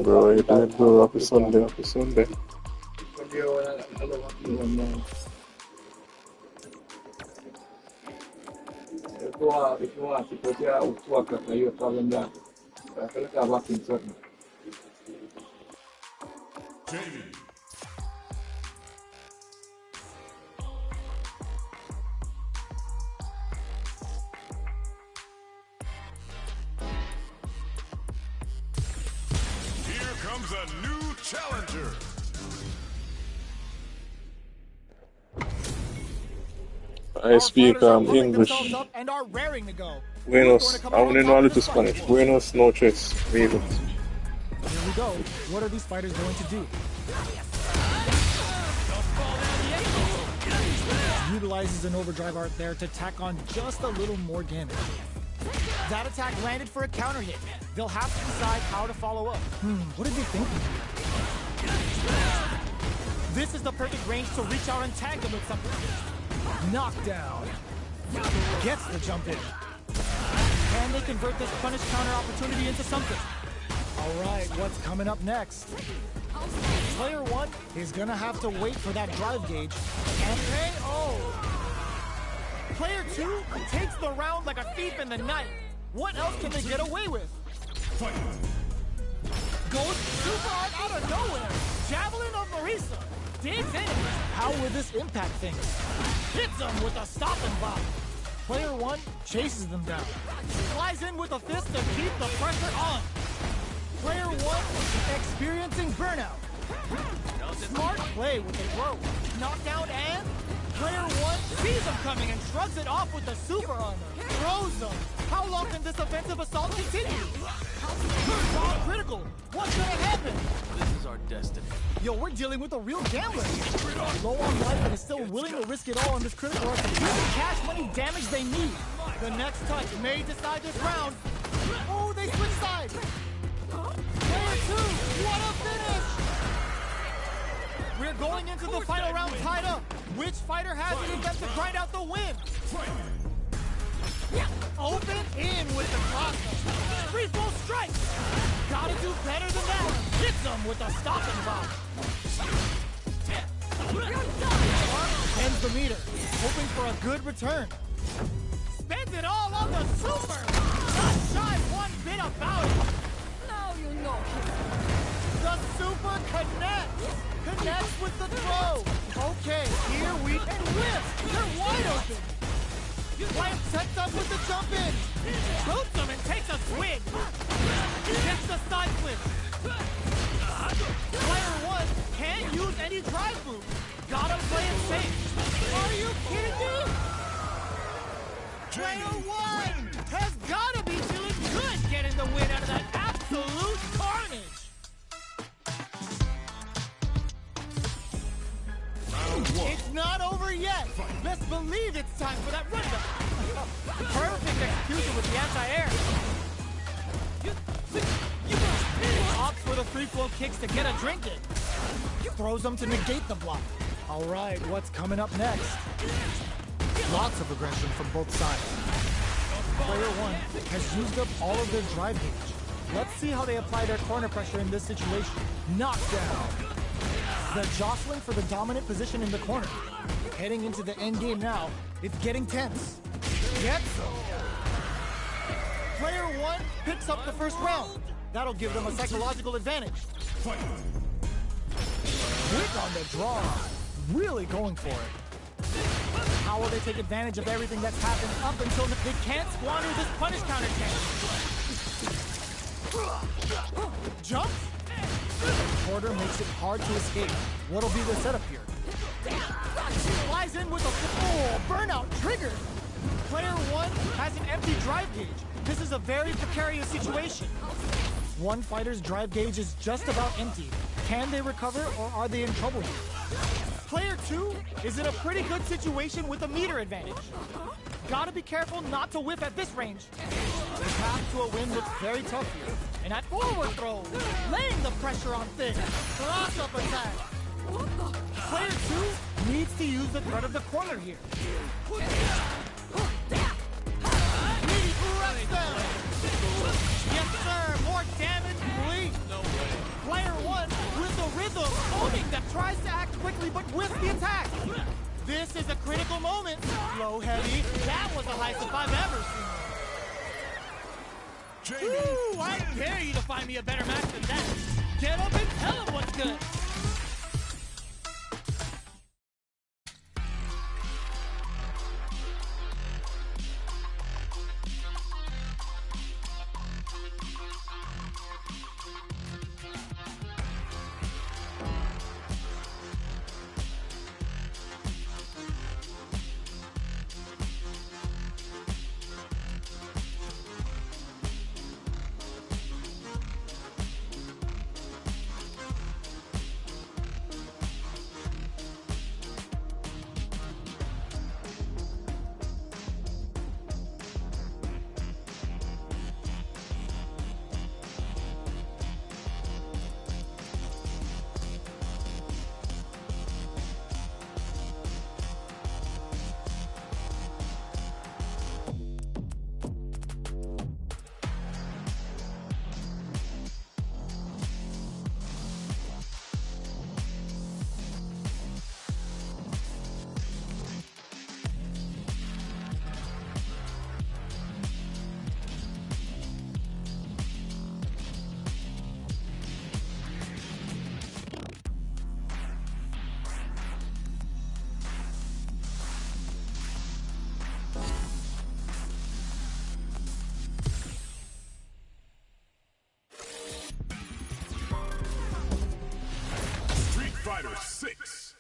Bro, you did go happy Sunday, happy Sunday. Here comes a new challenger. I speak English. And are raring to go. Buenos, I only know a little Spanish. Buenos noches, amigos. Here we go. What are these fighters going to do? Utilizes an overdrive art there to tack on just a little more damage. That attack landed for a counter hit. They'll have to decide how to follow up. What are they thinking? This is the perfect range to reach out and tag them with something. Knockdown. Gets the jump in. Can they convert this punish counter opportunity into something? All right, what's coming up next? Player 1 is gonna have to wait for that drive gauge and pay. Player 2 takes the round like a thief in the night. What else can they get away with? Goes super hard out of nowhere. Javelin of Marisa. Digs in. How will this impact things? Hits them with a stop and bop. Player 1 chases them down. Flies in with a fist to keep the pressure on. Player 1 experiencing burnout. Smart play with the throw. Knockdown and player 1 sees him coming and shrugs it off with the super armor. Throws them. How long can this offensive assault continue? All critical. What's gonna happen? This is our destiny. Yo, we're dealing with a real gambler. Low on life and is still willing to risk it all on this critical art to get the cash money damage they need. The next touch may decide this round. Oh, they switch sides. Player 2, what a finish! We're going into the final round tied up. Which fighter has it in them to grind out the win? Open in with the crossover. Free throw strike. Gotta do better than that. Hits them with a stop and bop. Ends the meter, hoping for a good return. Spends it all on the super. Not shy one bit about it. Now you know. The super connects with the throw. Okay, here we and whips. They're wide open. Bryant sets up with the jump in. Boots him and takes a swing. Gets the side flip. Player 1 can't use any drive move. Gotta play it safe. Are you kidding me? Player 1 has gotta be feeling good getting the win out of that absolute carnage. It's not over yet. Best believe it's time for that rundown. Perfect execution with the anti-air. Opts for the free flow kicks to get a drink in. Throws them to negate the block. All right, what's coming up next? Lots of aggression from both sides. Player 1 has used up all of their drive gauge. Let's see how they apply their corner pressure in this situation. Knockdown. They're jostling for the dominant position in the corner. Heading into the end game now, it's getting tense. Gets them. Player 1 picks up the first round. That'll give them a psychological advantage. Quick on the draw. Really going for it. How will they take advantage of everything that's happened up until they can't squander this punish counter chance? Jump? Porter makes it hard to escape. What'll be the setup here? Flies in with a burnout triggered. Player 1 has an empty drive gauge. This is a very precarious situation. One fighter's drive gauge is just about empty. Can they recover or are they in trouble here? Player 2 is in a pretty good situation with a meter advantage. Gotta be careful not to whiff at this range. The path to a win looks very tough here. And at forward throw, laying the pressure on things. Cross-up attack. Player 2 needs to use the threat of the corner here. Yes, sir. More damage, please. No way. Player one with the rhythm, owning that tries to act quickly but with the attack. This is a critical moment. Low heavy. That was the highest I've ever seen. Ooh, I dare you to find me a better match than that. Get up and tell him what's good. Fighter 6.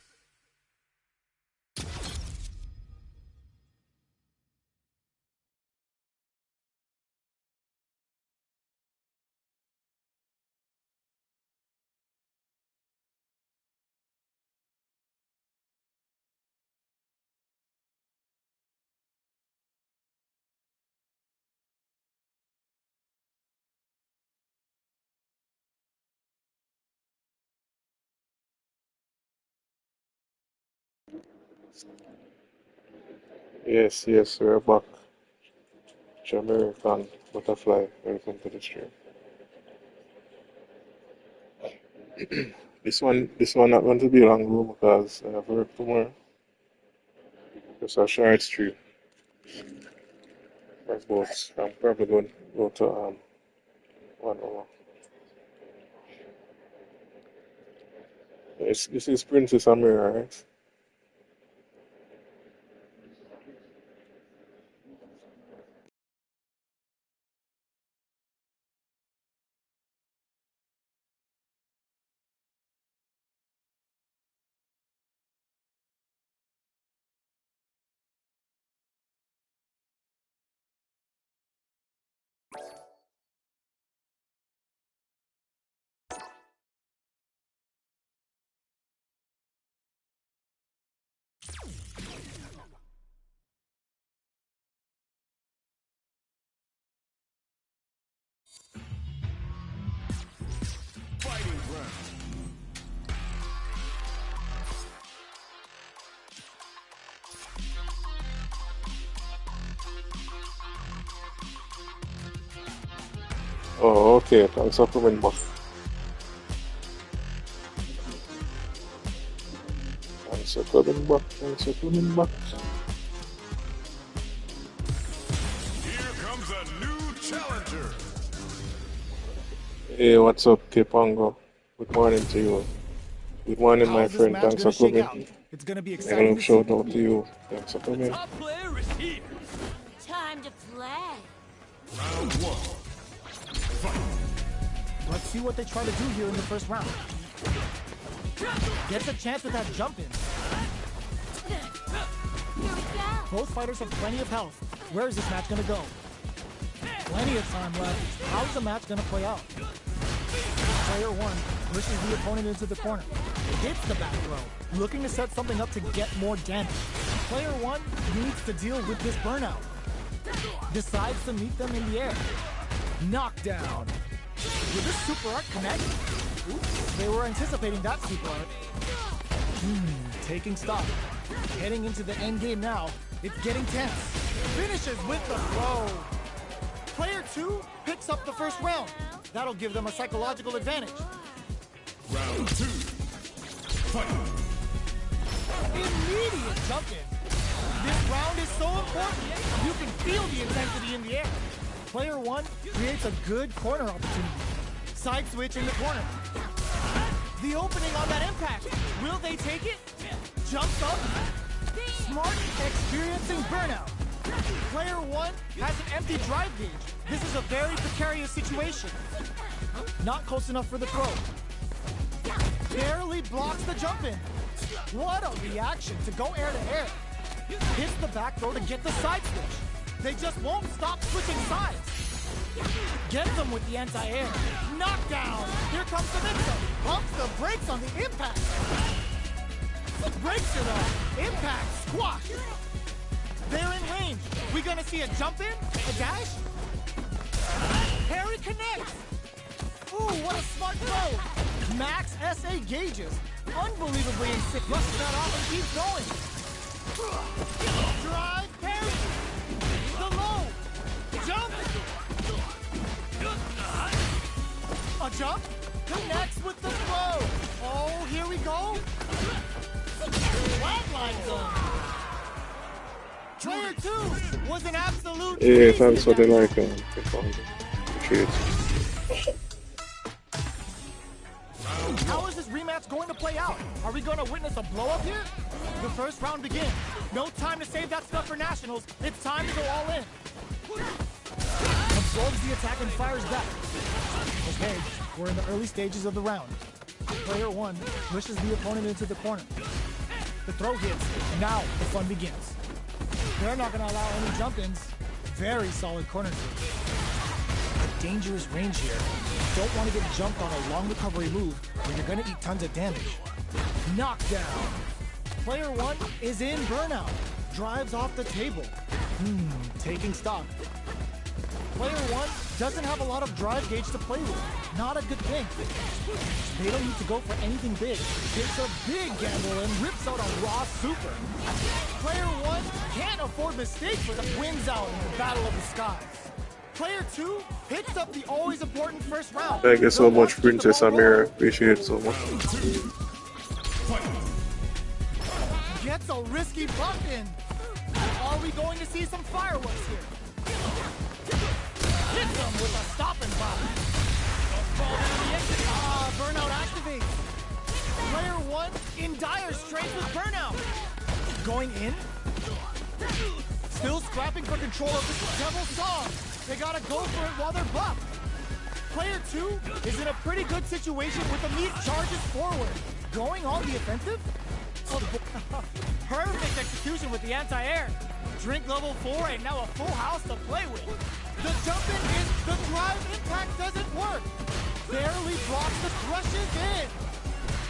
Yes, yes, we're back. Jamaican Butterfly, welcome to the stream. This one not going to be long room because I have work tomorrow. Just a short stream. I'm probably going to go to 1 hour. This is Princess Amira, right? Fighting ground. Oh, okay. Thanks for coming back. Thanks for coming back. Thanks for coming back. Here comes a new challenger. Hey, what's up, Kipango? Good morning to you. Good morning, my How's this friend. match Thanks for gonna shake out? coming. It's gonna be Mega exciting love to see. shout out to you. Thanks for coming. Top player is here. Time to play. Round 1. Let's see what they try to do here in the first round. Gets a chance with that jump in. Here we go. Both fighters have plenty of health. Where is this match gonna go? Plenty of time left. How's the match gonna play out? Player one pushes the opponent into the corner. Hits the back throw, looking to set something up to get more damage. Player one needs to deal with this burnout. Decides to meet them in the air. Knockdown. Did this super art connect? Oops, they were anticipating that super art. Taking stock. Heading into the end game now. It's getting tense. Finishes with the throw. Player two picks up the first round. That'll give them a psychological advantage. Round 2. Fight. Immediate jump in. This round is so important. You can feel the intensity in the air. Player 1 creates a good corner opportunity. Side switch in the corner. The opening on that impact. Will they take it? Jumps up. Smart, experiencing burnout. Player 1 has an empty drive gauge. This is a very precarious situation. Not close enough for the throw. Barely blocks the jump in. What a reaction to go air to air. Hits the back throw to get the side switch. They just won't stop switching sides. Gets them with the anti-air. Knockdown. Here comes the mix-up. Pumps the brakes on the impact. Breaks it off. Impact. Squash. They're in range. We gonna see a jump in? A dash? Harry connects. Ooh, what a smart throw. Max SA gauges. Unbelievably insane. Rushes that off and keeps going. Drive parry. The low. Jump. A jump. Connects with the throw. Oh, here we go. Flatline zone. Player 2 was an absolute. Yeah, thanks for the like and appreciate it. How is this rematch going to play out? Are we going to witness a blow-up here? The first round begins. No time to save that stuff for nationals. It's time to go all in. Absorbs the attack and fires back. Okay, we're in the early stages of the round. Player 1 pushes the opponent into the corner. The throw hits, and now the fun begins. They're not going to allow any jump-ins. Very solid corner throw. A dangerous range here. You don't want to get jumped on a long recovery move where you're going to eat tons of damage. Knockdown. Player 1 is in burnout. Drives off the table. Taking stock. Player 1 doesn't have a lot of drive gauge to play with. Not a good thing. They don't need to go for anything big. Takes a big gamble and rips out a raw super. Player 1 can't afford mistakes with a wins out in the battle of the skies. Player 2 picks up the always important first round. Thank you so much, Princess Amira. Appreciate it so much. Gets a risky buff in. Are we going to see some fireworks here? Hits them with a stopping block. Burnout activates. Player 1 in dire straits with burnout. Going in. Still scrapping for control of this devil's song. They gotta go for it while they're buffed. Player 2 is in a pretty good situation with the meat charges forward. Going on the offensive? Perfect execution with the anti-air. Drink level 4 and now a full house to play with. The jump-in is the drive impact doesn't work. Barely blocks the crushes in.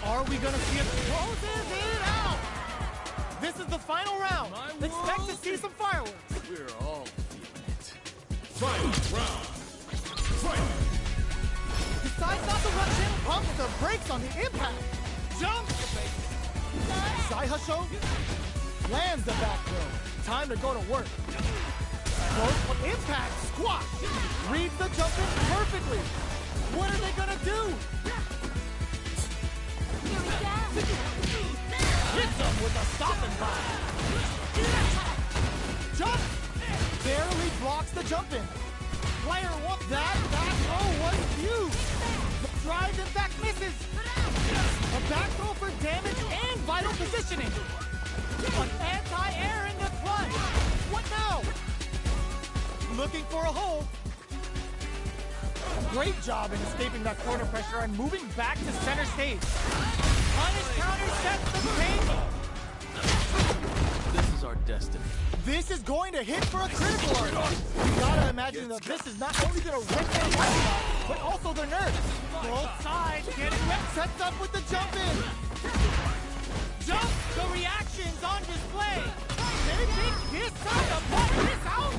Are we gonna see it closes it out? This is the final round. Expect to see some fireworks. We're all feeling it. Final round. Fight. Decides not to rush in, pumps the brakes on the impact. Jump! Saihasho lands the back throw. Time to go to work. Goes impact, squash. Reads the jump in perfectly. What are they gonna do? Hits them with a stopping block. Jump! Barely blocks the jump in. Player 1, that back throw was huge. The drive impact misses. A back throw for damage and vital positioning. An anti-air in the clutch. What now? Looking for a hold. Great job in escaping that corner pressure and moving back to center stage. Punish counter sets the pace. This is our destiny. This is going to hit for a critical arc. You gotta imagine that this is not only gonna wreck their lifestyle, but also their nerves. Both sides getting wrecked. Sets up with the jump in. Jump! The reactions on display. They think this time to pop this out.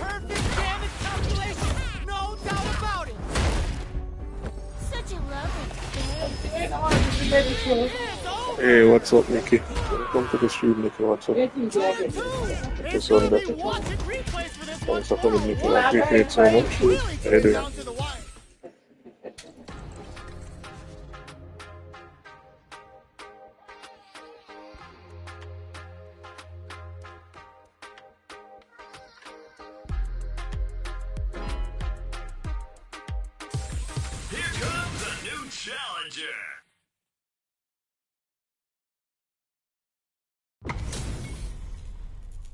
Perfect damage calculation. No doubt about it. Such a lovely Hey, what's up, Nikki? Welcome to the stream, Nikki. What's up? It's gonna be watching replays for this one. Thanks for coming, Nikki. I appreciate it so much. Really How you doing? down to the wire. challenger.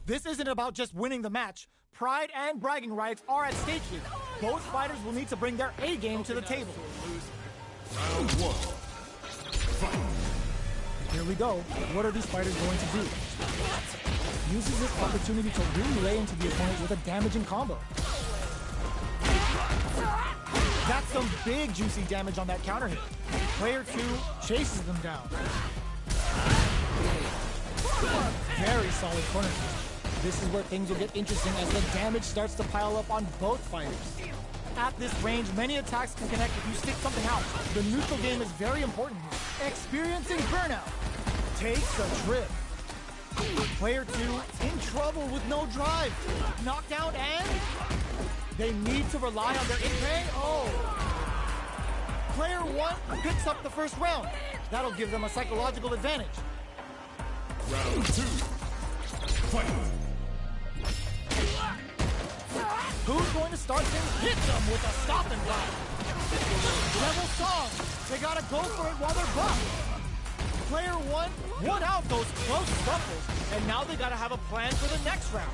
This isn't about just winning the match. Pride and bragging rights are at stake here. Both fighters will need to bring their A game to the table. Round one. Fight. Here we go. What are these fighters going to do? Uses this opportunity to really lay into the opponent with a damaging combo. That's some big juicy damage on that counter hit. Player 2 chases them down. Very solid corner kick. This is where things will get interesting as the damage starts to pile up on both fighters. At this range, many attacks can connect if you stick something out. The neutral game is very important here. Experiencing burnout. Takes a trip. Player 2 in trouble with no drive. Knockdown and they need to rely on their in-pay. Oh. Player 1 picks up the first round. That'll give them a psychological advantage. Round 2. Fight. Who's going to start things? Hit them with a stop and block. Devil Song. They gotta go for it while they're buffed. Player 1 won out those close scuffles, and now they gotta have a plan for the next round.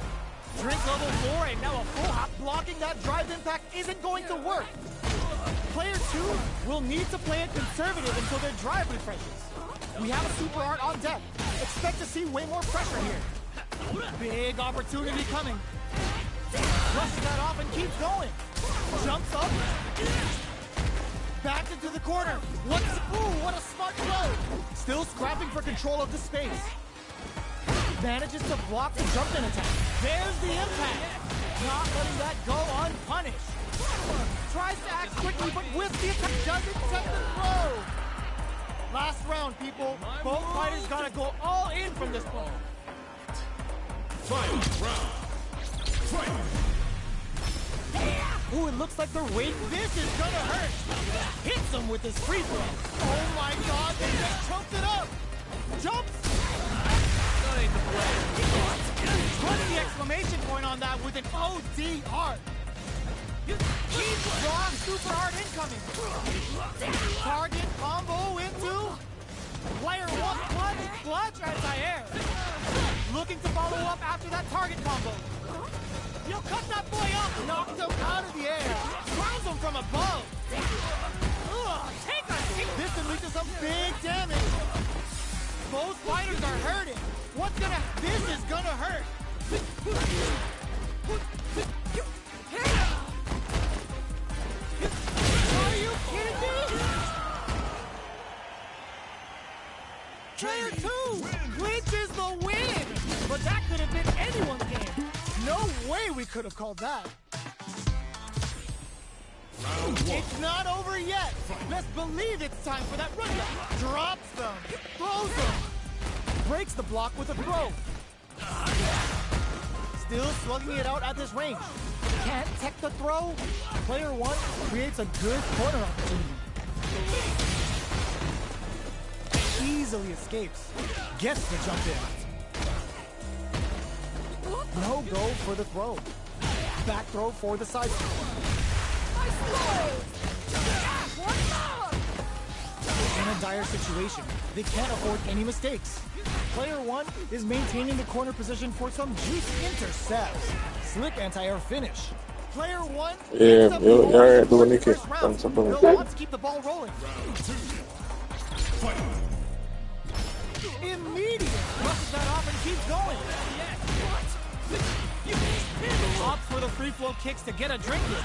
Drink level 4, and now a full hop blocking that drive impact isn't going to work. Player 2 will need to play it conservative until their drive refreshes. We have a super art on deck. Expect to see way more pressure here. Big opportunity coming. Brushes that off and keeps going. Jumps up. Back into the corner. What a smart throw. Still scrapping for control of the space. Manages to block the jump in attack. There's the impact. Not letting that go unpunished. Tries to act quickly, but with the attack doesn't set the throw. Last round, people. Both fighters gotta go all in from this point. Final round. Fight. Ooh, it looks like they're waiting. This is gonna hurt. Hits him with his free throw. Oh my god, they just trumped it up. Jumps. Put the exclamation point on that with an ODR. Keep strong, super hard incoming. Target combo into player 1 clutch anti-air. Looking to follow up after that target combo. You'll cut that boy up. Knocked him out of the air. Throws him from above. Take a seat. This can lead to some big damage. Both fighters are hurting. This is gonna hurt. Are you kidding me? Player 2 clinches the win. But that could have been anyone's game. No way we could have called that. It's not over yet. Best believe it's time for that rundown. Drops them. Throws them. Breaks the block with a throw. Still slugging it out at this range. Can't tech the throw. Player 1 creates a good corner opportunity. Easily escapes. Gets the jump in. No go for the throw. Back throw for the side throw. In a dire situation, they can't afford any mistakes. Player 1 is maintaining the corner position for some juice intercepts. Slick anti-air finish. Player 1 Yeah, yeah, doing it. first round. They'll want to keep the ball rolling. Immediate. Brushes that off and keeps going. Opts for the free flow kicks to get a drink in.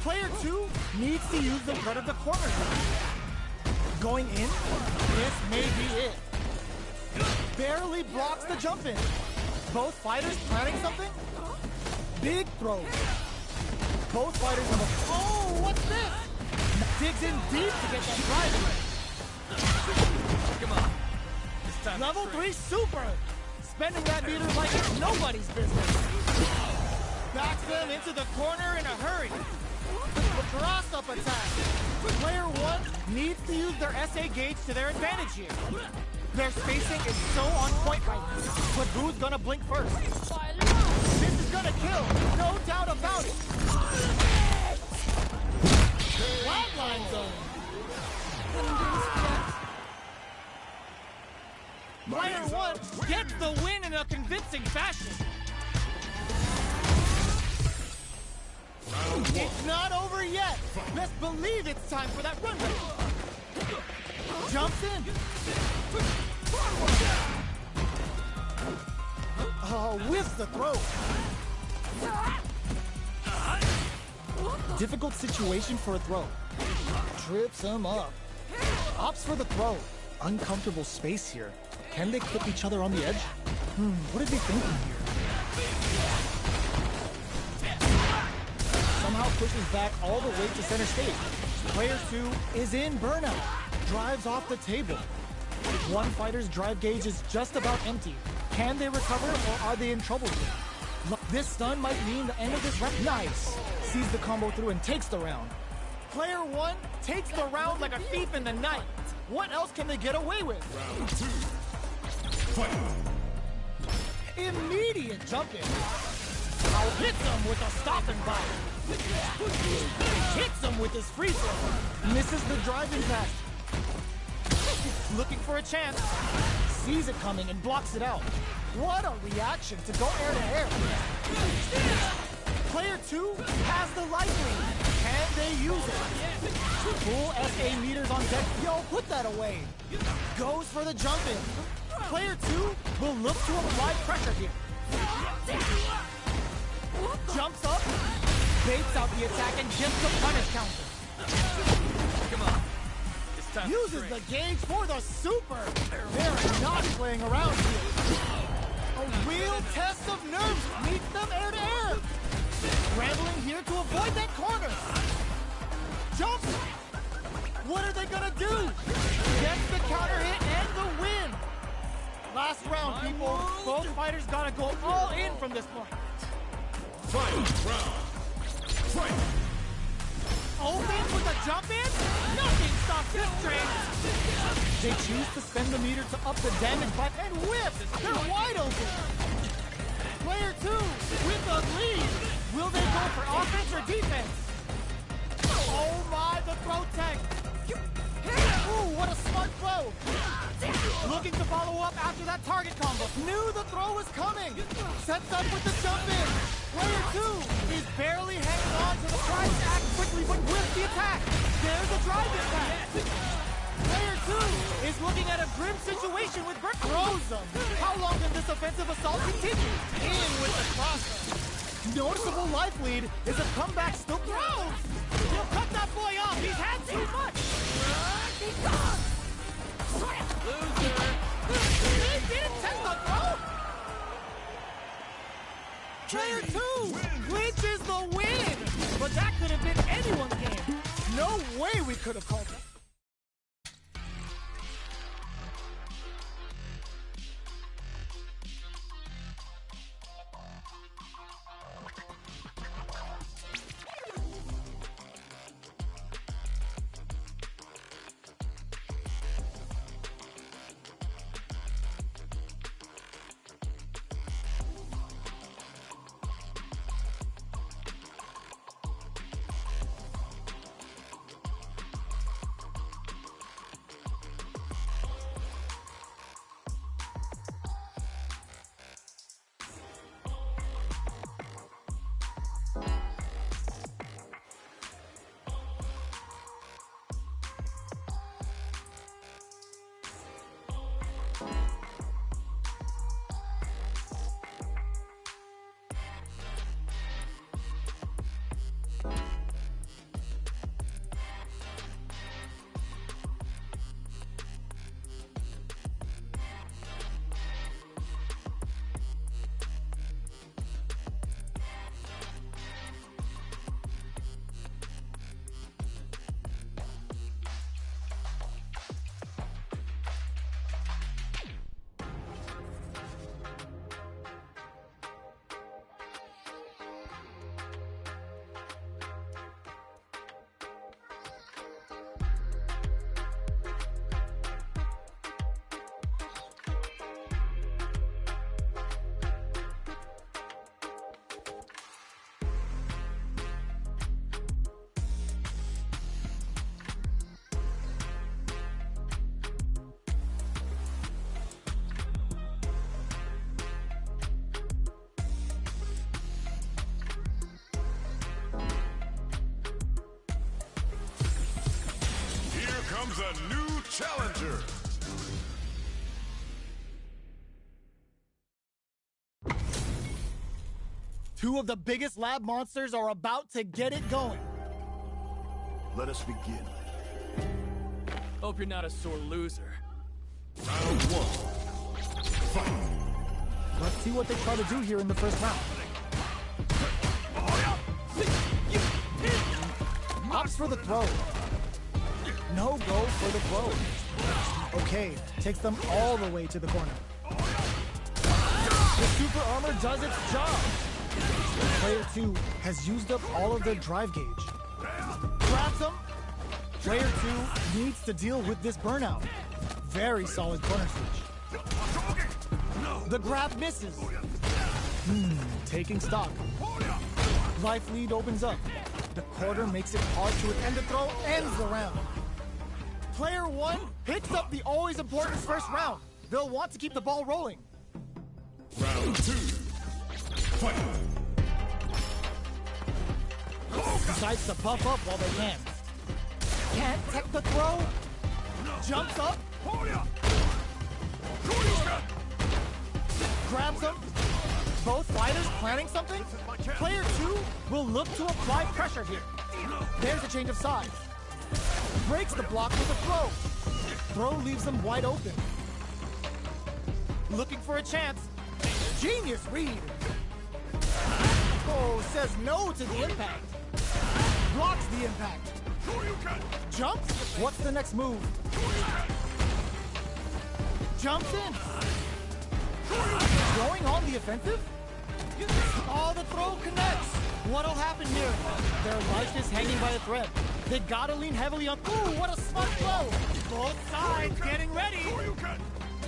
Player 2 needs to use the front of the corner. Going in, this may be it. Barely blocks the jump in. Both fighters planning something? Big throws. Both fighters have a... Oh, what's this? Digs in deep to get that drive in. Come on. This time Level 3 super. Spending that meter like it's nobody's business. Backs them into the corner in a hurry. Cross-up attack. Player 1 needs to use their SA gauge to their advantage here. Their spacing is so on point right now. But who's gonna blink first? This is gonna kill, no doubt about it. Flatline zone. Player 1 gets the win in a convincing fashion. It's not over yet. Best believe it's time for that run back. Jumps in. Whiffs the throw. Difficult situation for a throw. Trips him up. Opts for the throw. Uncomfortable space here. Can they clip each other on the edge? What is he thinking here? Somehow pushes back all the way to center stage. Player 2 is in burnout. Drives off the table. One fighter's drive gauge is just about empty. Can they recover or are they in trouble here? This stun might mean the end of this round. Nice! Sees the combo through and takes the round. Player 1 takes the round like a thief in the night. What else can they get away with? Round 2. Fight. Immediate jump in. I'll hit them with a stop and bite. Hits him with his free throw. Misses the driving pass. Looking for a chance. Sees it coming and blocks it out. What a reaction to go air to air. Player 2 has the life lead. Can they use it? Full SA meters on deck. Yo, put that away. Goes for the jump in. Player 2 will look to apply pressure here. Jumps up, baits out the attack, and gets the punish counter. Come on. It's time to Uses drink. the gauge for the super. They're not playing around here. A real test of nerves meets them air to air. Scrambling here to avoid that corner. Jumps. What are they gonna do? Gets the counter hit and the win. Last round, people. Both fighters gotta go all in from this point. Final round. Fight. Opens with a jump in? Nothing stops this train! They choose to spend the meter to up the damage by and whip! They're wide open! Player 2 with the lead! Will they go for offense or defense? Oh my, the throw tech! Ooh, what a smart throw! Looking to follow up after that target combo. Knew the throw was coming! Sets up with the jump in! Player 2 is barely hanging on to the tries to act quickly, but with the attack. There's a drive impact. Player 2 is looking at a grim situation with Brick. Throws them. How long can this offensive assault continue? In with the crosser. Noticeable life lead is a comeback still throws. He'll cut that boy off. He's had too much. Loser. He didn't take the throw. Player 2 clinches the win! But that could have been anyone's game. No way we could have called it. comes a new challenger. Two of the biggest lab monsters are about to get it going. Let us begin. Hope you're not a sore loser. Round one. Fight. Let's see what they try to do here in the first round. Opts for the throw. No go for the throw. Okay, takes them all the way to the corner. The super armor does its job. Player 2 has used up all of their drive gauge. Grabs him. Player 2 needs to deal with this burnout. Very solid corner switch. The grab misses. Taking stock. Life lead opens up. The quarter makes it hard to and the throw ends the round. Player 1 picks up the always important first round. They'll want to keep the ball rolling. Round 2. Fight. Decides to buff up while they can. Can't tech the throw. Jumps up. Grabs him. Both fighters planning something. Player 2 will look to apply pressure here. There's a change of sides. Breaks the block with a throw. Throw leaves them wide open. Looking for a chance. Genius read. Oh, says no to the impact. Blocks the impact. Jumps? What's the next move? Jumps in. Going on the offensive? Oh, the throw connects. What'll happen here? Their life is hanging by a thread. They gotta lean heavily on. Ooh, what a smart throw. Both sides getting ready.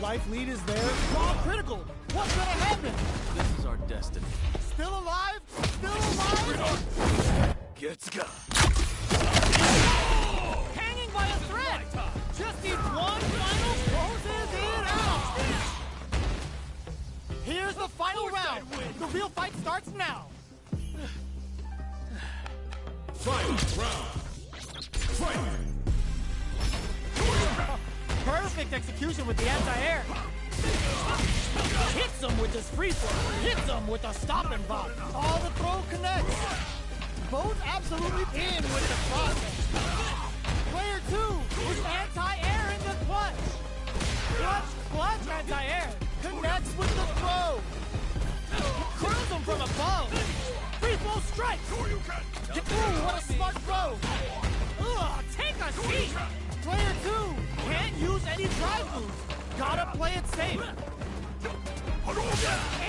Life lead is there. Ball critical. What's gonna happen? This is our destiny. Still alive? Still alive? Let's go. Hanging by a thread. Just needs one final closes it out. Here's the final round. The real fight starts now. Fight round. Fight. Perfect execution with the anti-air. Hits him with his free throw. Hits him with a stop and pop. All the throw connects. Both absolutely in with the process. Player 2 is anti-air in the clutch. Clutch anti-air. Connects with the throw. Curls him from above. Free throw strike. Ooh, what a smart throw. Ugh, take a seat. Player 2 can't use any drive moves. Gotta play it safe.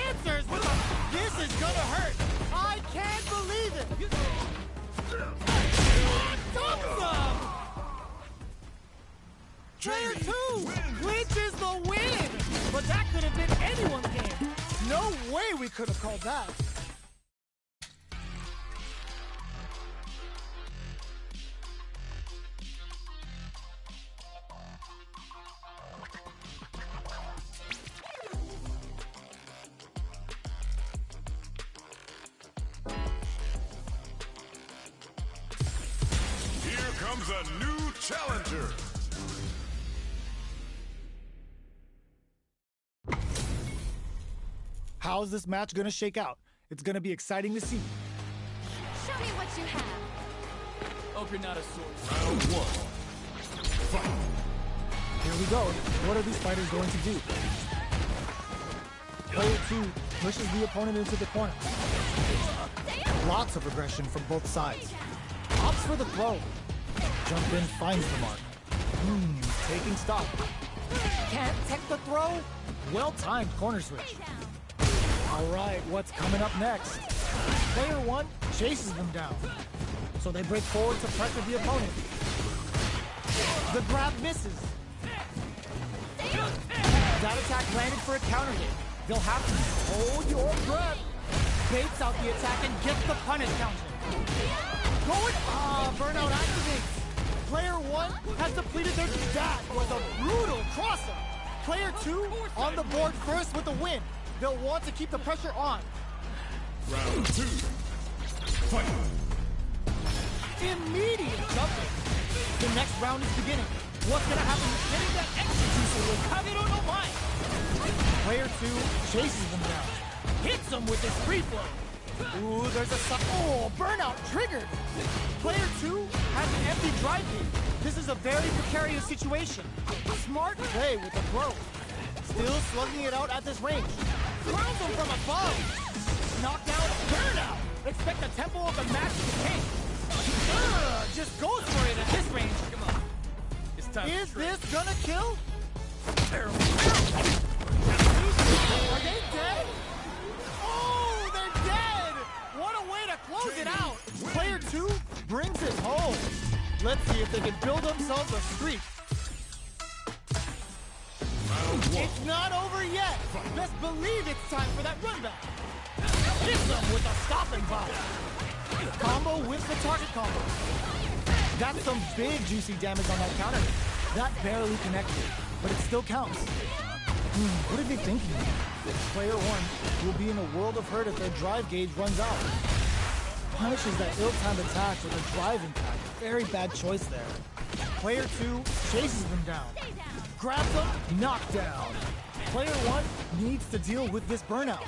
Answers with a, this is gonna hurt. I can't believe it. Awesome. Player 2 clinches the win. But that could have been anyone's game. No way we could have called that. Here comes a new challenger. How's this match gonna shake out? It's gonna be exciting to see. Show me what you have. Hope you're not a sore. Round 1. Fight. Here we go. What are these fighters going to do? Player 2 pushes the opponent into the corner. Lots of aggression from both sides. Opts for the throw. Jump in, finds the mark. Taking stock. Can't tech the throw? Well-timed corner switch. All right, what's coming up next? Player 1 chases them down. So they break forward to pressure the opponent. The grab misses. That attack landed for a counter hit. They'll have to hold your breath. Baits out the attack and gets the punish counter. Burnout activates. Player 1 has depleted their. That was a brutal crosser. Player 2 on the board first with the win. They'll want to keep the pressure on. Round 2. Fight. Immediate jumping. The next round is beginning. What's gonna happen to getting that extra juicer with Kagero no Mai? Player 2 chases them down. Hits them with his free flow. Ooh, there's a burnout triggered. Player 2 has an empty drive gauge. This is a very precarious situation. Smart play with the throw. Still slugging it out at this range. Throws him from above. Knockdown, burnout. Expect the tempo of the match to change. Just goes for it at this range. Come on. It's time. Is this gonna kill? Are they dead? Oh, they're dead! What a way to close it out! Player 2 brings it home. Let's see if they can build themselves a streak. It's not over yet. Best believe it's time for that run back. Hits them with a stopping block. Combo with the target combo. That's some big juicy damage on that counter. That barely connected, but it still counts. What are they thinking? Player 1 will be in a world of hurt if their drive gauge runs out. Punishes that ill-timed attack with a drive impact. Very bad choice there. Player 2 chases them down. Grabs them, knockdown. Player 1 needs to deal with this burnout.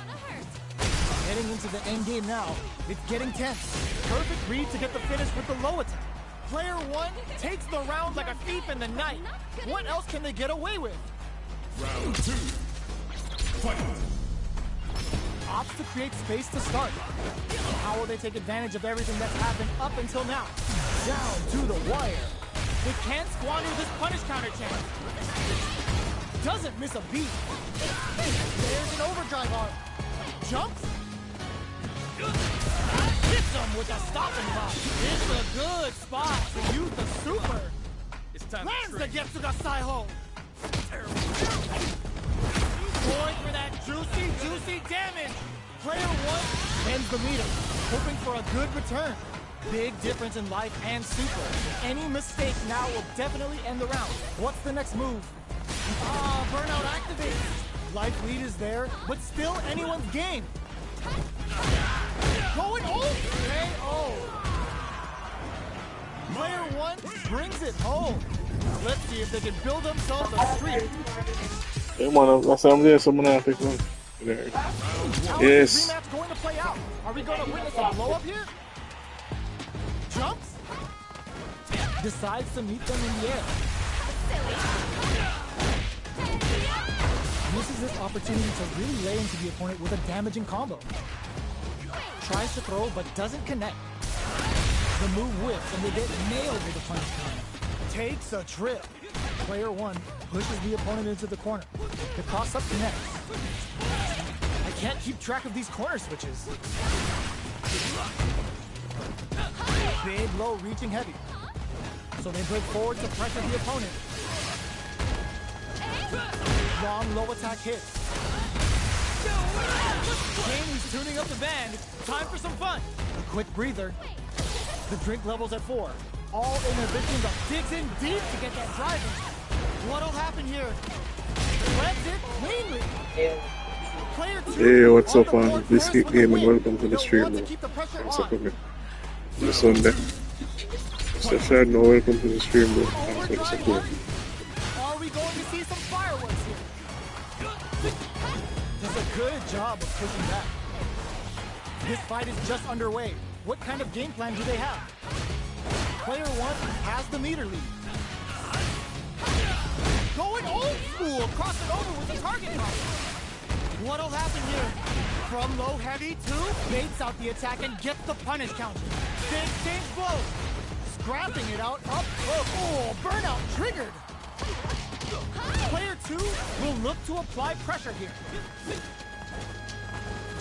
Heading into the end game now, it's getting tense. Perfect read to get the finish with the low attack. Player 1 takes the round like a thief in the night. What else can they get away with? Round 2. Fight. Opts to create space to start. How will they take advantage of everything that's happened up until now? Down to the wire. They can't squander this punish counter chance. Doesn't miss a beat. There's an overdrive arm. Jumps. Hits him with a stopping block. It's a good spot to use the super. It's time. Lands the Getsuga Saiho. Going for that juicy damage. Player 1 ends the meter, hoping for a good return. Big difference in life and super. Any mistake now will definitely end the round. What's the next move? Burnout activates. Life lead is there, but still anyone's game. Going KO. Player 1 brings it home. Let's see if they can build themselves a streak. Hey, man, that's what I'm there. Someone else pick one. There. How Yes. is this rematch going to play out? Are we going to witness a blow up here? Jumps. Decides to meet them in the air. Uses this opportunity to really lay into the opponent with a damaging combo. Tries to throw but doesn't connect. The move whips and they get nailed with the punch counter. Takes a trip. Player 1 pushes the opponent into the corner. The cross-up connects. I can't keep track of these corner switches. Big low reaching heavy. So they break forward to pressure the opponent. Long low attack hits. Jamie's tuning up the band. Time for some fun. A quick breather. The drink level's at 4. All inhibitions of digs in deep to get that driving. What'll happen here? Webs it cleanly. Player 2 Hey, what's up, on the board Biscuit first with the Gaming? win. Welcome to the They'll stream, want to bro. keep the pressure What's up on. with me? This Sunday. Mr. Shad, no, welcome to the stream, bro. Thanks for the Overdrive support. work? Are we going to see some fireworks here? Does a good job of pushing back. This fight is just underway. What kind of game plan do they have? Player 1 has the meter lead. Going old school, crossing over with the target pop. What'll happen here? From low heavy to baits out the attack and gets the punish counter. Big change blow. Scrapping it out up. Oh, burnout triggered. Player 2 will look to apply pressure here.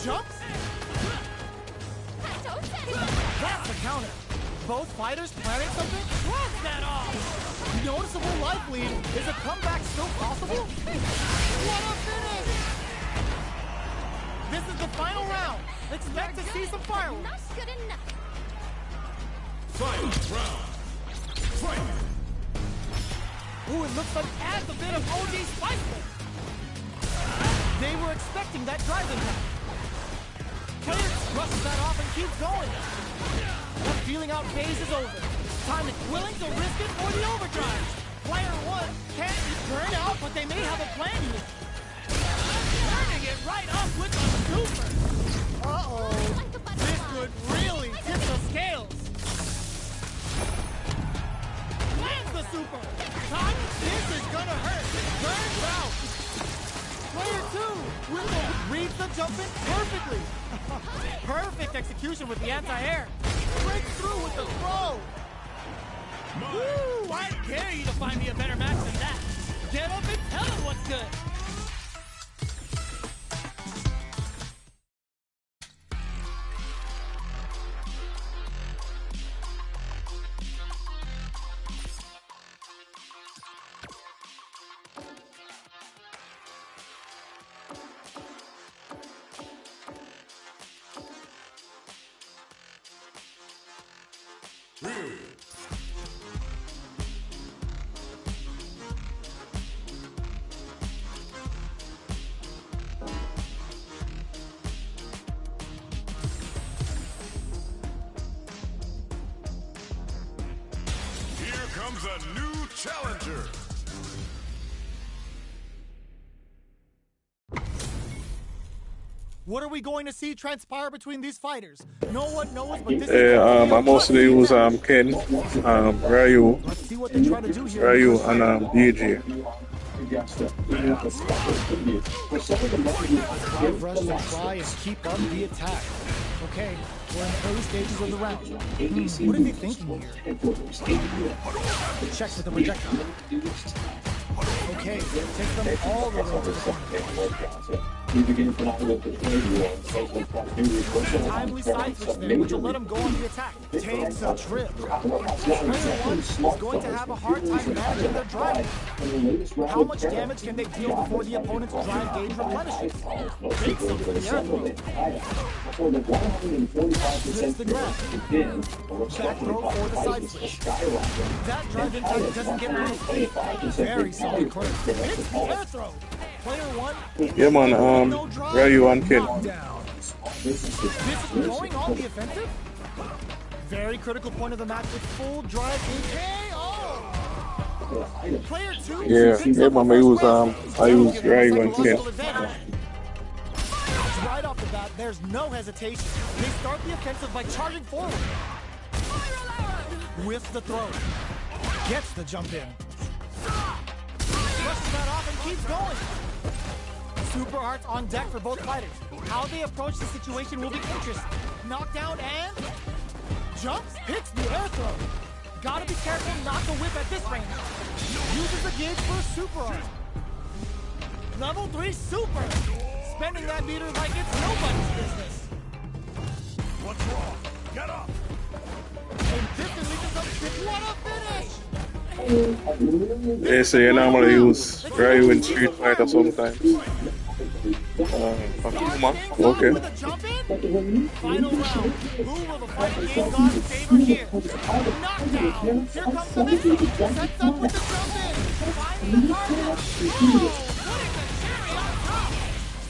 Jumps. That's the counter. Both fighters planning something? Shrugs that off. Noticeable life lead. Is a comeback still possible? What a finish! This is the final round. Expect to see some fireworks. Not good enough. Final round. Fight. Ooh, it looks like adds a bit of OG spice there. They were expecting that driving attack. Player brushes that off and keeps going. The feeling out phase is over. Time is willing to risk it for the overdrive. Player one can't burn out, but they may have a plan here. Turning it right up with the super. Uh-oh. This could really tip the scales. Lands the super. Tom, this is gonna hurt. Burns out. Player two reads the jump in perfectly. Perfect execution with the anti-air. Breaks through with the throw. Woo! I dare you to find me a better match than that. Get up and tell him what's good. Comes a new challenger. What are we going to see transpire between these fighters? No one knows, but this I mostly use Ken, Ryu, Let's see what they're trying to do here. Ryu, and DJ. Give Rush a try and keep up the attack. Okay, we're in the early stages of the round. What is he thinking here? Checks with the projectile. Okay, takes them all the way to the corner. Timely side switch there, which will let him go on the attack. Takes a trip. Player one is going to have a hard time managing their drive. How much damage can they deal before the opponent's drive gauge replenishes? Takes them for the air throw. Slips the grab. Back throw for the side switch. That drive impact doesn't get rid. Very solid corner. It's the air throw. Player one. Yeah, man. Ryu and Ken. This is going on the offensive. Very critical point of the match with full drive in KO. Player two. Yeah, man. I use Ryu and Ken. Right off the bat, there's no hesitation. They start the offensive by charging forward. Whiffs the throw. Gets the jump in. Brushes that off and keeps going. Super Arts on deck for both fighters. How they approach the situation will be interesting. Knockdown and jumps, hits the air throw. Gotta be careful not to whip at this range. Uses the gauge for a Super Art. Level 3 Super. Spending that meter like it's nobody's business. What's wrong? Get up! And instantly becomes what a finish! Yeah, so you normally use Ryu in Street Fighter sometimes. Akuma, okay. Final round. Who will the fighting game god favor here? Knockdown. Here comes the mix-up. Sets up with the jump in. Finding the target. Oh, putting the cherry on top.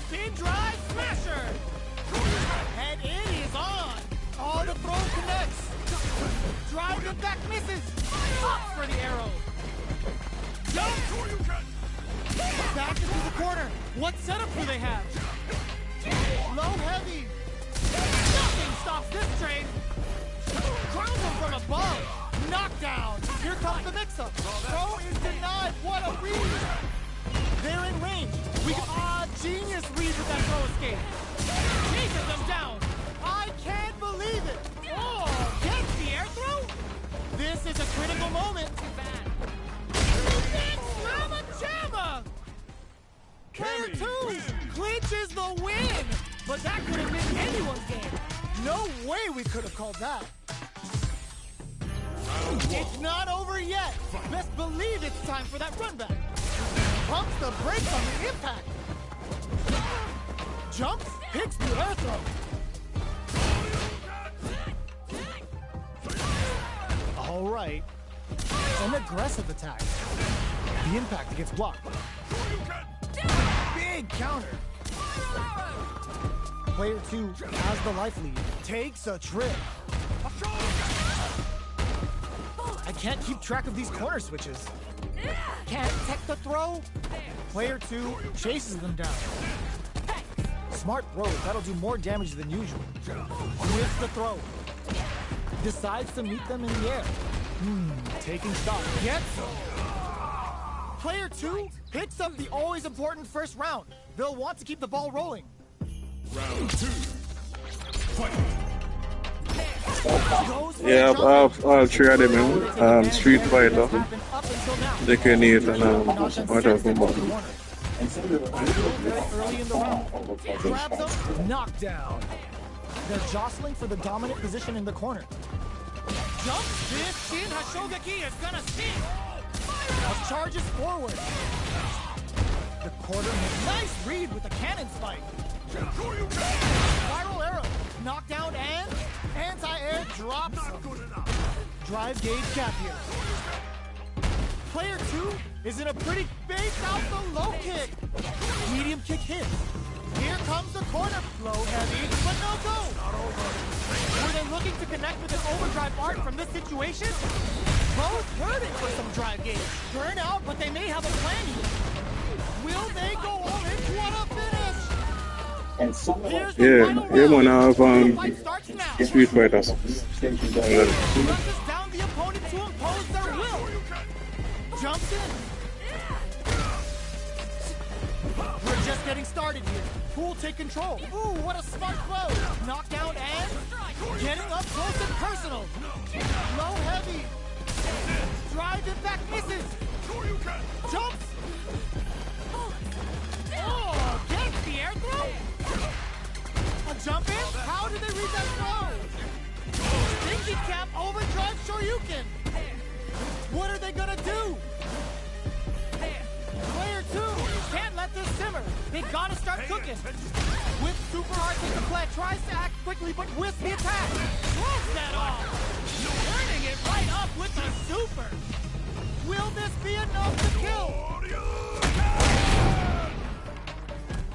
Spin drive smasher. And it is on. All the throw connects. Drive and back misses. Up for the arrow. Jump. Back into the corner. What setup do they have? Low heavy. Nothing stops this train. Crowns him from above. Knockdown. Here comes the mix-up. Throw is denied. What a read. They're in range. We got genius read with that throw escape. Chases them down. I can't believe it. Oh, gets the air throw. This is a critical moment. Jamma! Player 2 clinches the win! But that could have been anyone's game. No way we could have called that. It's not over yet. Best believe it's time for that run back. Pumps the brakes on the impact. Jumps, hits the air throw. All right. An aggressive attack. The impact gets blocked. Big counter. Player 2 has the life lead. Takes a trip. I can't keep track of these corner switches. Can't tech the throw. Player 2 chases them down. Smart throw, that'll do more damage than usual. Whips the throw. Decides to meet them in the air. Taking stock. Gets them. Player 2 picks up the always important first round. They'll want to keep the ball rolling. Round 2. Fight. Yeah, I've three of them, Street Fighter, Tekken 8, and Mortal Kombat. Early in the round. Grabs them, knockdown. They're jostling for the dominant position in the corner. Jump, this Shin Hashogaki is gonna sting. Charges forward. The quarter makes nice read with the cannon spike. Spiral arrow, knockdown and anti-air drops. Drive gauge gap here. Player 2 is in a pretty base out the low kick. Medium kick hits. Here comes the corner. Low heavy, but no go. Were they looking to connect with an overdrive art from this situation? Both hurting for some drive gauge. Burn out, but they may have a plan here. Will they go all in? What a finish! Yeah, man, I have Street Fighter. Rushes down the opponent to impose their will. Jumps in. We're just getting started here. Who will take control? Ooh, what a smart throw. Knockdown and getting up close and personal. Low heavy. Drive impact misses. Jumps. Oh, gets the air throw. A jump in? How did they read that throw? Stinky cap overdrive Shoryuken. What are they gonna do? Player 2 can't let this simmer. They gotta start cooking. With super hard kick to play, tries to act quickly, but whiffs the attack. Throws that off. Turning it right up with the super. Will this be enough to kill?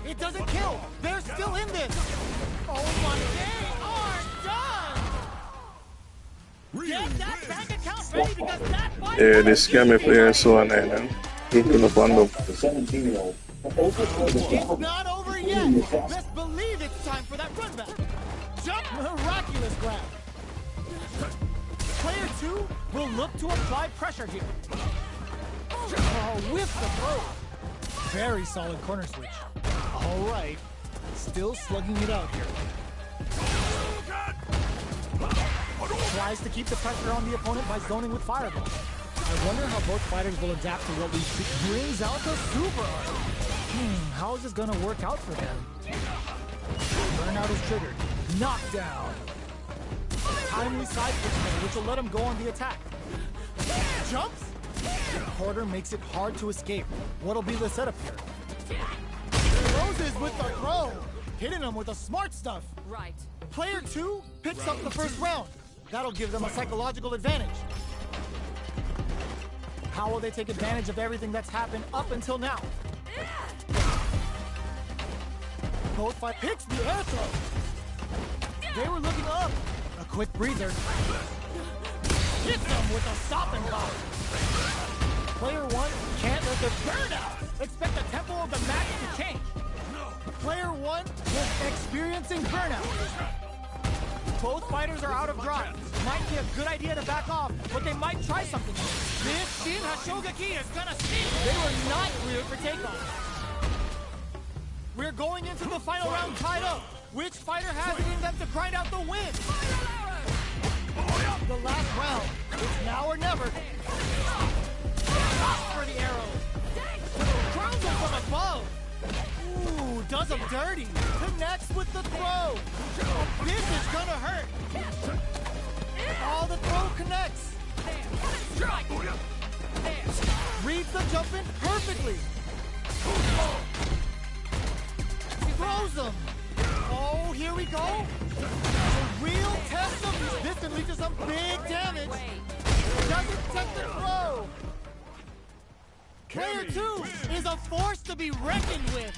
It doesn't kill. They're still in this. Oh my, they are done. Get that bank account ready because that fight. Yeah, the scammy player so on there, looking up on them. It's not over yet. Best believe it's time for that run back. Jump, miraculous grab. Player 2 will look to apply pressure here. Oh, whiff the throw. Very solid corner switch. All right, still slugging it out here. Tries to keep the pressure on the opponent by zoning with fireball. I wonder how both fighters will adapt to what we see. Brings out the super art. How is this gonna work out for them? Burnout is triggered. Knockdown. Timely side kick, which will let him go on the attack. Jumps. Quarter makes it hard to escape. What'll be the setup here? Roses with the throw. Hitting him with the smart stuff. Right. Player 2 picks up the first round. That'll give them a psychological advantage. How will they take advantage of everything that's happened up until now? Both fight picks the air throw. They were looking up. A quick breather. Hits them with a stop and go. Player 1 can't let the burnout. Expect the tempo of the match to change. Player 1 is experiencing burnout. Both fighters are out of drive. Might be a good idea to back off, but they might try something. This Shin Hashogaki is gonna sting. They were not cleared for takeoff. We're going into the final round tied up. Which fighter has it in them to grind out the win? The last round. It's now or never. For the arrow. Crowns him from above. Ooh, does him dirty. Connects with the throw. This is gonna hurt. All the throw connects. Reads the jump in perfectly. Throws him. Oh, here we go. A real test of this can lead to some big damage. Doesn't take the throw. Player 2 is a force to be reckoned with.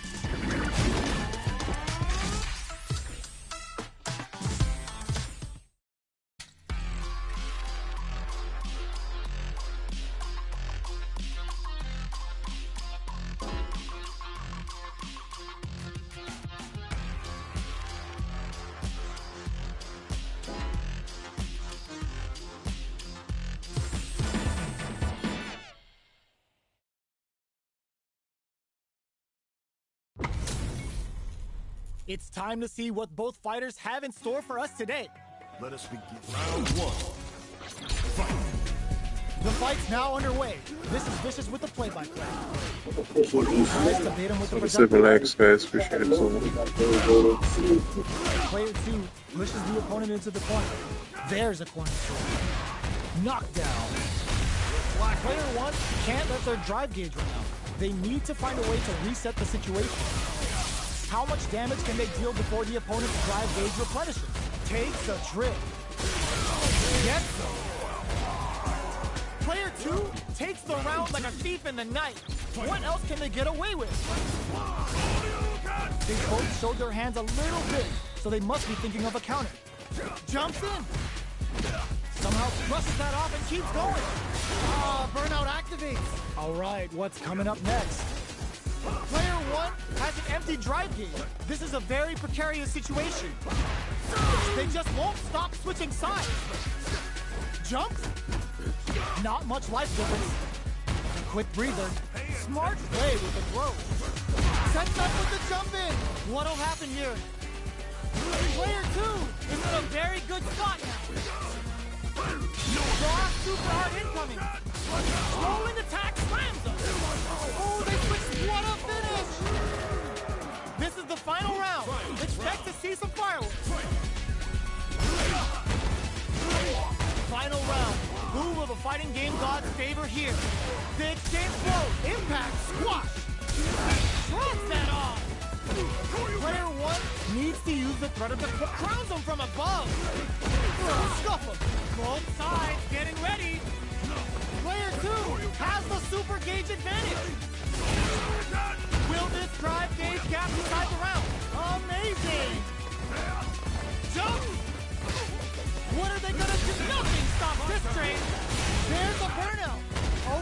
It's time to see what both fighters have in store for us today. Let us begin. Round 1. Fight. The fight's now underway. This is Vicious with the play-by-play. Tries to bait him with the Seven projectile. likes, guys. Appreciate it so much. Player 2 pushes the opponent into the corner. There's a corner throw. Knockdown. Player 1 can't let their drive gauge run out. They need to find a way to reset the situation. How much damage can they deal before the opponent's drive gauge replenishes? Takes a trip. Gets them. Player 2 takes the round like a thief in the night. What else can they get away with? They both showed their hands a little bit, so they must be thinking of a counter. Jumps in. Somehow brushes that off and keeps going. Burnout activates. All right, what's coming up next? Player 1 has an empty drive gauge. This is a very precarious situation. They just won't stop switching sides. Jumps. Not much life difference. Quick breather. Smart play with the throw. Sets up with the jump in. What'll happen here? Player 2 is in a very good spot now. Raw super hard incoming. Rolling attack slams them. Oh, they switched. What a finish. This is the final round. Expect to see some fireworks. Final round. Who will the fighting game gods favor here? The exchange blow. Impact. Squash. Drops that off. Player 1 needs to use the threat of the crowns them from above. Scuff them. Both sides getting ready. Player 2 has the super gauge advantage. Will this drive gauge gap decide the round? Amazing. Jump. What are they gonna do? Nothing stops this train. There's a burnout.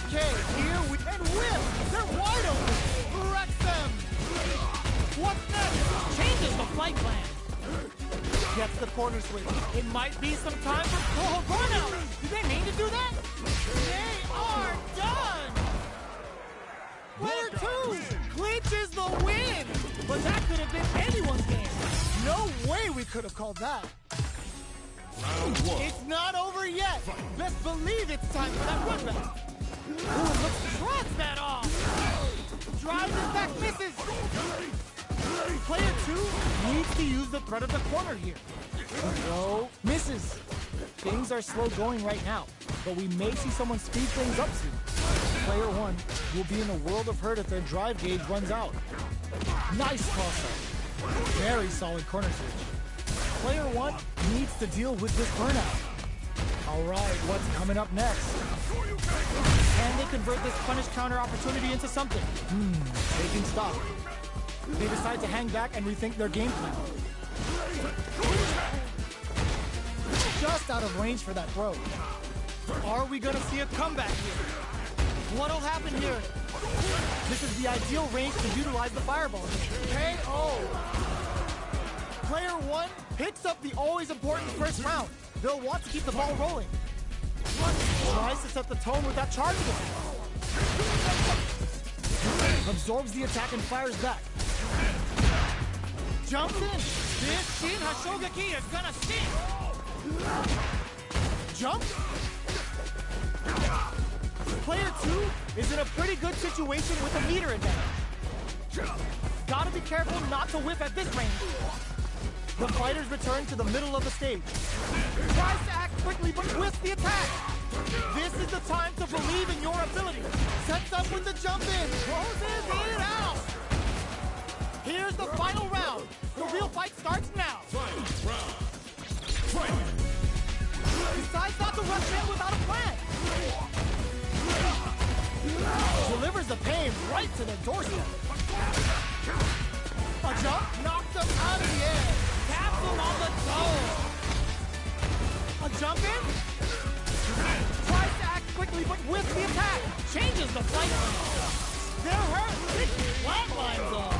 Okay, here we and whip. They're wide open. Wrecks them. What's next? Changes the flight plan. Gets the corner switch. It might be some time for burnout. Did they mean to do that? They are done. Player 2 clinches the win. But that could have been anyone's game. No way we could have called that. Round 1. It's not over yet. Best believe it's time for that run back. Ooh, let's trot that off. Drives it back, misses. Player 2 needs to use the threat of the corner here. Throw, misses. Things are slow going right now, but we may see someone speed things up soon. Player 1 will be in a world of hurt if their drive gauge runs out. Nice toss-up. Very solid corner switch. Player 1 needs to deal with this burnout. All right, what's coming up next? Can they convert this punish counter opportunity into something? Taking stock. They decide to hang back and rethink their game plan. Just out of range for that throw. Are we gonna see a comeback here? What'll happen here? This is the ideal range to utilize the fireball. KO! Player 1 picks up the always important first round. They'll want to keep the ball rolling. Tries to set the tone with that charge attack. Absorbs the attack and fires back. Jumps in. This Shin Hashogaki is gonna sting. Jump. Player 2 is in a pretty good situation with a meter advantage. Gotta be careful not to whip at this range. The fighters return to the middle of the stage. Tries to act quickly, but whiffs the attack. This is the time to believe in your ability. Sets up with the jump in. Closes it out. Here's the final round. The real fight starts now. Decides not to rush in without a plan. Delivers the pain right to the doorstep. A jump knocks him out of the air. Taps him on the toe. A jump in. Tries to act quickly, but whiffs the attack. Changes the flight plan. They're hurt. It flatlines them.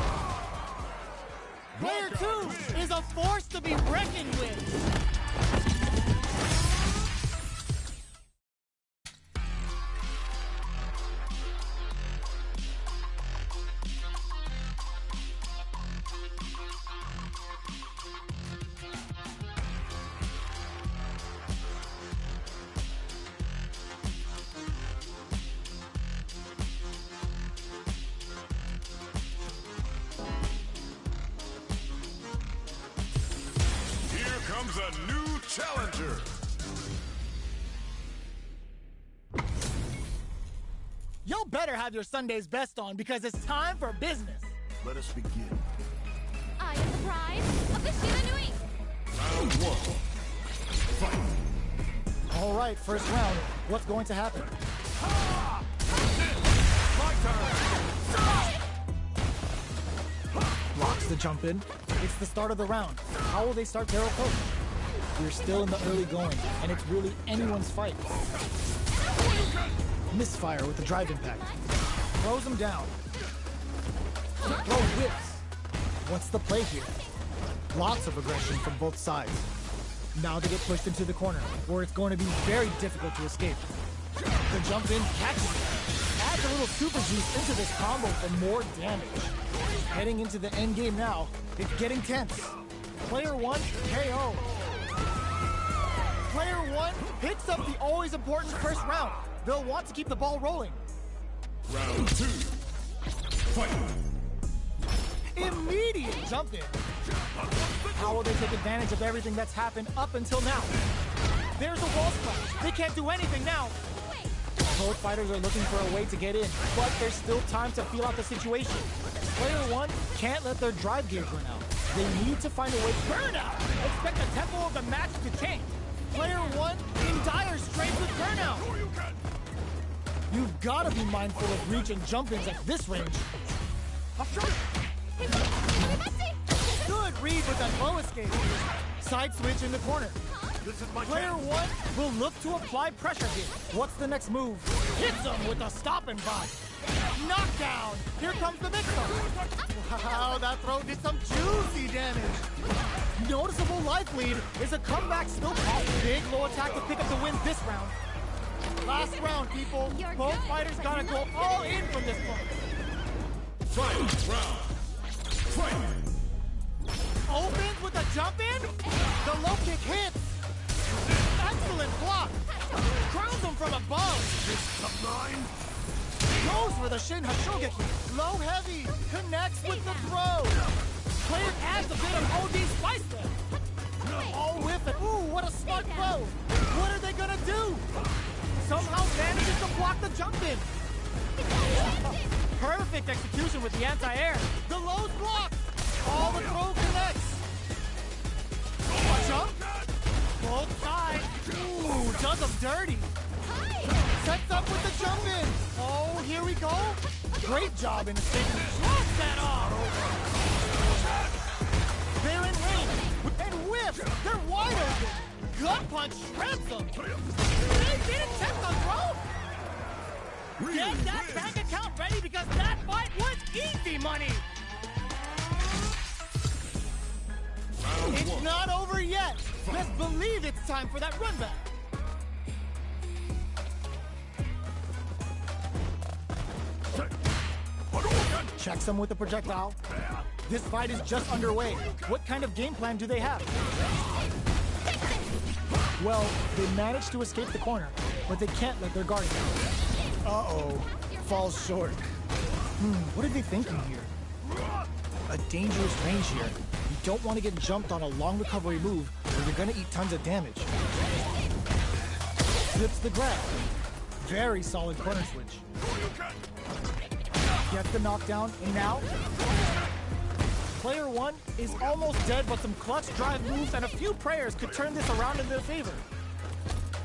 Player 2 is a force to be reckoned with. comes a new challenger. Y'all better have your Sunday's best on because it's time for business. Let us begin. I am the pride of the Shiba Nui. Round one. Fight. All right, first round. What's going to happen? My turn. Blocks the jump in. It's the start of the round. How will they start their approach? We're still in the early going, and it's really anyone's fight. Misfire with the drive impact. Throws him down. Throw whips. What's the play here? Lots of aggression from both sides. Now they get pushed into the corner, where it's going to be very difficult to escape. The jump in catches it. Adds a little super juice into this combo for more damage. Heading into the end game now, it's getting tense. Player 1, KO. Player 1 picks up the always important first round. They'll want to keep the ball rolling. Round two. Fight. Immediate jump in. How will they take advantage of everything that's happened up until now? There's a wall splash. They can't do anything now. Both fighters are looking for a way to get in, but there's still time to feel out the situation. Player 1 can't let their drive gauge run out. They need to find a way. Burnout! Expect the tempo of the match to change. Player 1 in dire straits with burnout. You've got to be mindful of reach and jump-ins at this range. Good read with that low escape. Side switch in the corner. Player 1 will look to apply pressure here. What's the next move? Hits him with a stop and bot. Knockdown! Here comes the mix-up. Wow, that throw did some juicy damage. Noticeable life lead. Is a comeback still possible? Big low attack to pick up the win this round. Last round, people. Both fighters gotta go all in from this point. Fight round. Fight. Opens with a jump in. The low kick hits. Excellent block. Crowns him from above. Goes for the Shin Hashogeki. Low heavy. Connects with the throw. Player adds a bit of OD spice there. All with it. Ooh, what a smart throw. What are they gonna do? Somehow manages to block the jump in. Perfect execution with the anti-air. The low's blocked. All the throw connects. Jump. Both sides. Ooh, does them dirty. Sets up with the jump in. Oh, here we go. Great job in escaping. Drops that off. They're in range. And whips. They're wide open. Gut punch shreds them. They didn't check the throw. Get that bank account ready because that fight was easy money. It's not over yet. Best believe it's time for that run back. Checks him with the projectile. This fight is just underway. What kind of game plan do they have? Well, they managed to escape the corner, but they can't let their guard down. Uh-oh. Falls short. What are they thinking here? A dangerous range here. You don't want to get jumped on a long recovery move or you're going to eat tons of damage. Flips the grab. Very solid corner switch. Gets the knockdown, and now Player 1 is almost dead, but some clutch drive moves and a few prayers could turn this around in their favor.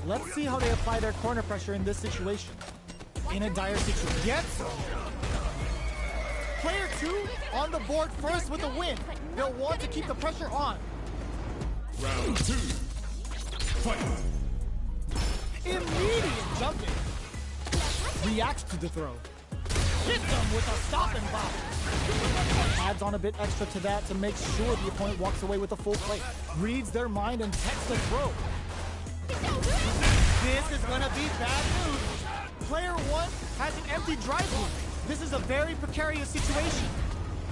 Let's see how they apply their corner pressure in this situation. In a dire situation. Gets him. Player 2 on the board first with a win. They'll want to keep the pressure on. Round 2. Fight. Immediate jumping. Reacts to the throw. Hits him with a stop and bop. Adds on a bit extra to that to make sure the opponent walks away with a full plate. Reads their mind and texts the throw. This is gonna be bad news. Player 1 has an empty drive loop. This is a very precarious situation.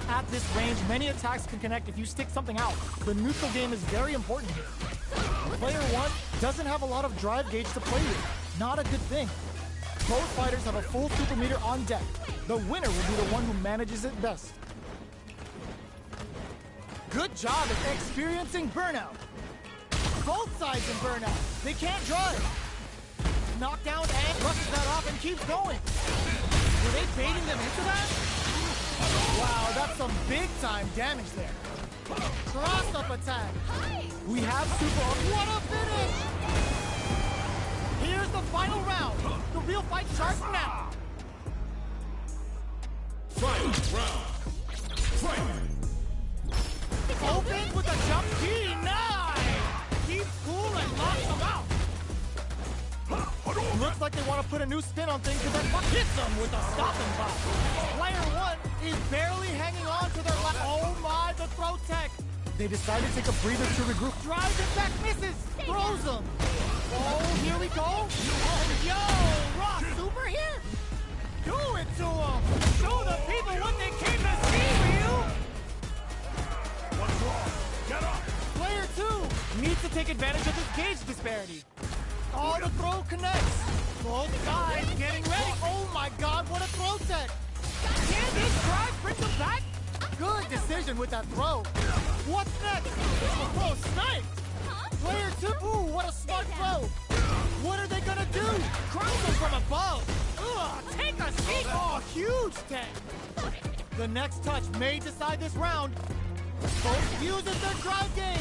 At this range, many attacks can connect if you stick something out. The neutral game is very important here. Player 1 doesn't have a lot of drive gauge to play with. Not a good thing. Both fighters have a full super meter on deck. The winner will be the one who manages it best. Good job at experiencing burnout. Both sides in burnout. They can't drive. Knockdown and rushes that off and keeps going. Were they baiting them into that? Wow, that's some big time damage there. Cross up attack. We have super. What a finish! Here's the final round. The real fight starts now. Final round. Fight. Opens with a jump denied. Keeps cool and knocks him out. Looks like they want to put a new spin on things, and then hits them with a stopping block. Player one is barely hanging on to their left. Oh my, the throw tech. They decide to take a breather to regroup. Drives it back, misses, throws them. Oh, here we go. Oh, yo, Rock Super here. Do it to them. Show the people what they came to see, Ryu. What's wrong? Get up. Player two needs to take advantage of this gauge disparity. Oh, the throw connects. Both guys getting ready. Oh my God, what a throw tech. Can this drive bring them back? Good decision with that throw. What's next? The throw sniped. Player two, ooh, what a smart throw. What are they gonna do? Crush them from above. Ugh, take a seat. Oh, huge tech. The next touch may decide this round. Both uses their drive gauge.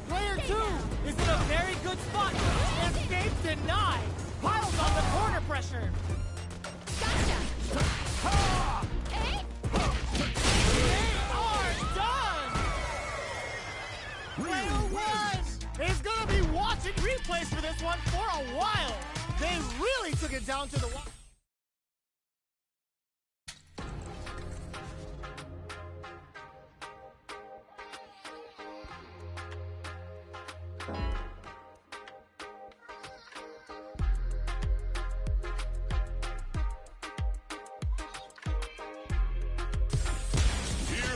Player two is in a very good spot. Escape denied. Piles on the corner pressure. Gotcha. They are done. Player one is gonna be watching replays for this one for a while. They really took it down to the wire.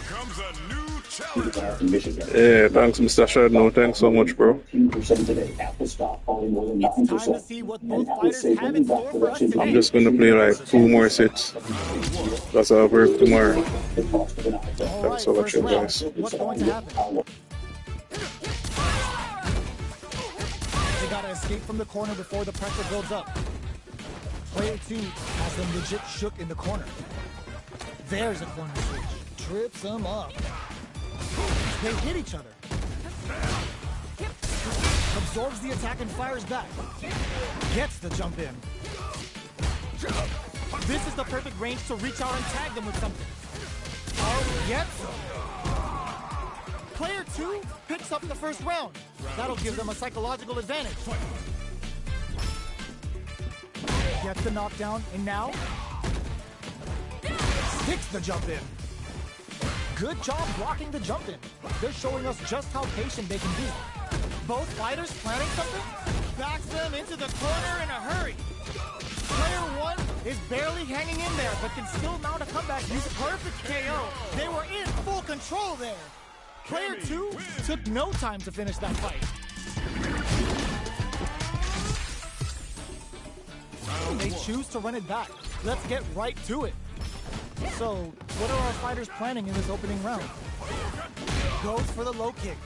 Comes a new challenge. Yeah, thanks, Mr. Shadno. Thanks so much, bro. It's time to see what both fighters have in store for us today. I'm just gonna play like 2 more sets. That's our work tomorrow. Thanks so much, guys. What's going to happen? They gotta escape from the corner before the pressure builds up. Player two has them legit shook in the corner. There's a corner switch. Trips them up. They hit each other. Absorbs the attack and fires back. Gets the jump in. This is the perfect range to reach out and tag them with something. Oh, gets them. Player two picks up the first round. That'll give them a psychological advantage. Gets the knockdown, and now sticks the jump in. Good job blocking the jump in. They're showing us just how patient they can be. Both fighters planning something? Backs them into the corner in a hurry. Player one is barely hanging in there, but can still mount a comeback. Use a perfect KO. They were in full control there. Player two took no time to finish that fight. They choose to run it back. Let's get right to it. So, what are our fighters planning in this opening round? Goes for the low kick.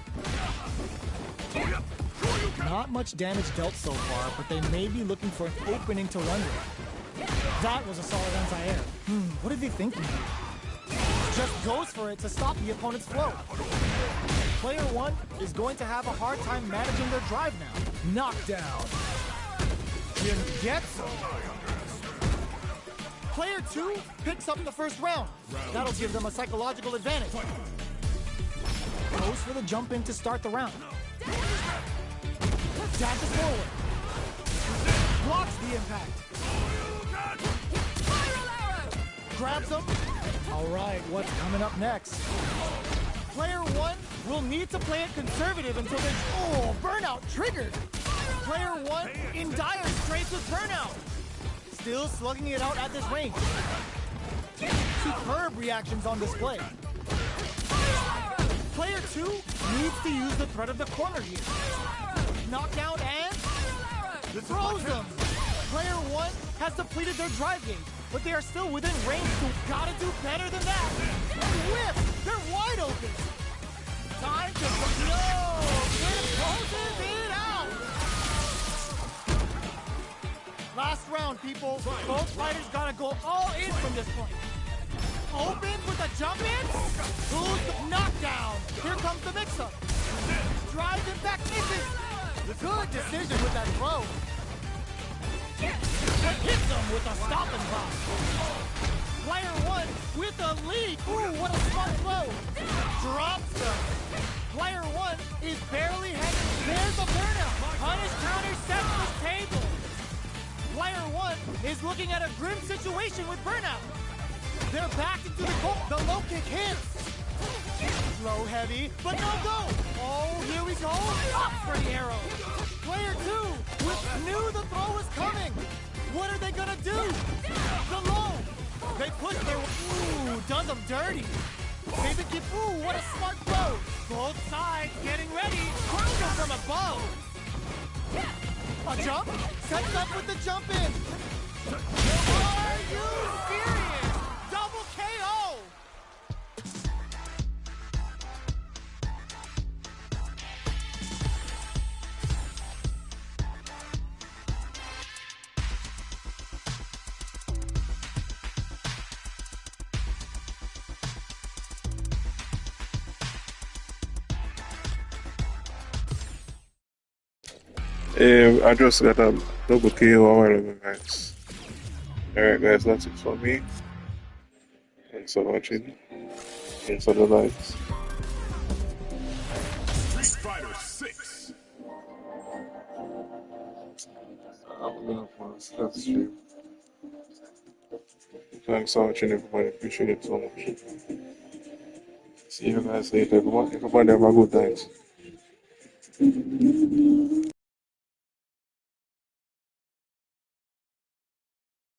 Not much damage dealt so far, but they may be looking for an opening to run with. That was a solid anti-air. What are they thinking? Just goes for it to stop the opponent's flow. Player one is going to have a hard time managing their drive now. Knockdown. Jim gets him. Player two picks up the first round. That'll give them a psychological advantage. Goes for the jump in to start the round. Dashes forward. Blocks the impact. Grabs him. All right, what's coming up next? Player one will need to play it conservative until there's... Oh, burnout triggered. Player one in dire straits with burnout. Still slugging it out at this range. Superb reactions on display. Player two needs to use the threat of the corner here. Knockdown and throws them. Player one has depleted their drive gauge, but they are still within range, so gotta do better than that. Whip! They're wide open. Time to no! Get it, down, people. Both fighters gotta go all in from this point. Open with a jump in. Who's the knockdown? Here comes the mix-up. Drive him back. Misses. Good decision with that throw. But hits him with a stopping block. Player one with a lead. Ooh, what a smart throw. Drops him. Player one is barely hanging. There's a burnout. Punish counter sets the table. Player one is looking at a grim situation with burnout. They're back into the goal. The low kick hits. Low heavy, but no go. Oh, here we go. Up for the arrow. Player two knew the throw was coming. What are they gonna do? The low. They push their. Ooh, does them dirty. Maybe keep. Ooh, what a smart throw. Both sides getting ready. Cruiser from above. A jump. Sets up with the jump in. Are you serious? Double KO. I just got a double KO a while ago, guys. Alright, guys, that's it for me. Thanks for watching. Thanks for the likes. Street Fighter 6. I'm gonna pause that stream. Thanks for watching, everybody. Appreciate it so much. See you guys later. Everybody have a good night.